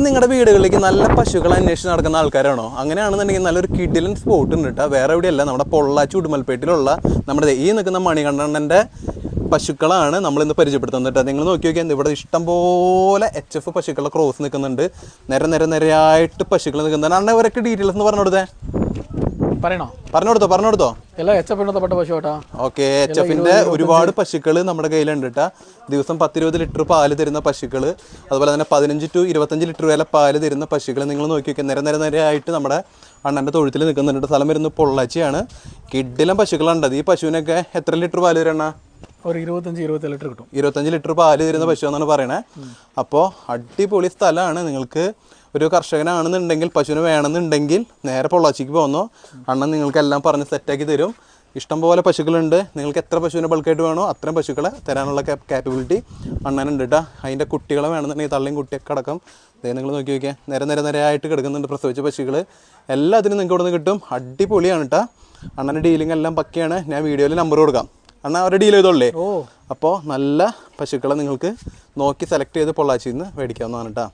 നിങ്ങളുടെ വീടുകളിലേക്ക് നല്ല പശുക്കളെ അന്വേഷിച്ച് നടക്കുന്ന ആൾക്കാരാണോ? അങ്ങനെയാണെന്നുണ്ടെങ്കിൽ നല്ലൊരു കിഡിലൻ സ്പോട്ട് ഉണ്ട് കേട്ടോ. വേറെ എവിടെയല്ല, നമ്മുടെ പൊള്ളാച്ചി ഉടുമൽപേട്ടിലുള്ള നമ്മുടെ ഈ നിൽക്കുന്ന മണികണ്ഠൻ്റെ പശുക്കളാണ് നമ്മളിന്ന് പരിചയപ്പെടുത്തുന്നത് കേട്ടോ. നിങ്ങൾ നോക്കി നോക്കിയാൽ ഇവിടെ ഇഷ്ടംപോലെ HF പശുക്കളുടെ ക്രോസ് നിൽക്കുന്നുണ്ട്. നിരയായിട്ട് പശുക്കൾ നിൽക്കുന്നുണ്ട്. അണ്ണ ഇവരൊക്കെ ഡീറ്റെയിൽസ് എന്ന് പറഞ്ഞു കൊടുത്തേ. പറഞ്ഞുകൊടുത്തോ ഓക്കെ. HFന്റെ ഒരുപാട് പശുക്കൾ നമ്മുടെ കയ്യിലുണ്ട് കേട്ടോ. ദിവസം 10-20 ലിറ്റർ പാല് തരുന്ന പശുക്കൾ, അതുപോലെ തന്നെ 15 to 25 ലിറ്റർ വരെ പാല് തരുന്ന പശുക്കൾ. നിങ്ങൾ നോക്കി നോക്കിയാൽ നിരയായിട്ട് നമ്മുടെ അണ്ണൻ്റെ തൊഴുത്തിൽ നിൽക്കുന്നുണ്ട്. സ്ഥലം വരുന്നത് പൊള്ളാച്ചിയാണ്. കിഡിലും പശുക്കളുണ്ട്. ഈ പശുവിനൊക്കെ എത്ര ലിറ്റർ പാല് തരണ? ഒരു 25 ലിറ്റർ കിട്ടും. 25 ലിറ്റർ പാല് തരുന്ന പശു എന്നാണ് പറയണേ. അപ്പോൾ അടിപൊളി സ്ഥലമാണ്. നിങ്ങൾക്ക് ഒരു കർഷകനാണെന്നുണ്ടെങ്കിൽ പശുവിന് വേണമെന്നുണ്ടെങ്കിൽ നേരെ പൊള്ളാച്ചിക്ക് പോകുന്നു. അണ്ണൻ നിങ്ങൾക്കെല്ലാം പറഞ്ഞ് സെറ്റാക്കി തരും. ഇഷ്ടംപോലെ പശുക്കളുണ്ട്. നിങ്ങൾക്ക് എത്ര പശുവിനെ ബൾക്കായിട്ട് വേണോ അത്രയും പശുക്കളെ തരാനുള്ള കാപ്പബിലിറ്റി അണ്ണനുണ്ട് കേട്ടോ. അതിൻ്റെ കുട്ടികളെ വേണമെന്നുണ്ടെങ്കിൽ തള്ളിയും കുട്ടിയൊക്കെ അടക്കം നിങ്ങൾ നോക്കി നോക്കിയാൽ നിരയായിട്ട് കിടക്കുന്നുണ്ട് പ്രസവിച്ച പശുക്കൾ. എല്ലാത്തിനും നിങ്ങൾക്ക് ഇവിടെ നിന്ന് കിട്ടും. അടിപൊളിയാണ് കേട്ടോ. അണ്ണൻ്റെ ഡീലിംഗ് എല്ലാം പക്കയാണ്. ഞാൻ വീഡിയോയിൽ നമ്പർ കൊടുക്കാം. അണ്ണാ അവരെ ഡീൽ ചെയ്തോളേ. അപ്പോൾ നല്ല പശുക്കളെ നിങ്ങൾക്ക് നോക്കി സെലക്ട് ചെയ്ത് പൊള്ളാച്ചിയിൽ നിന്ന് മേടിക്കാവുന്നതാണ് കേട്ടോ.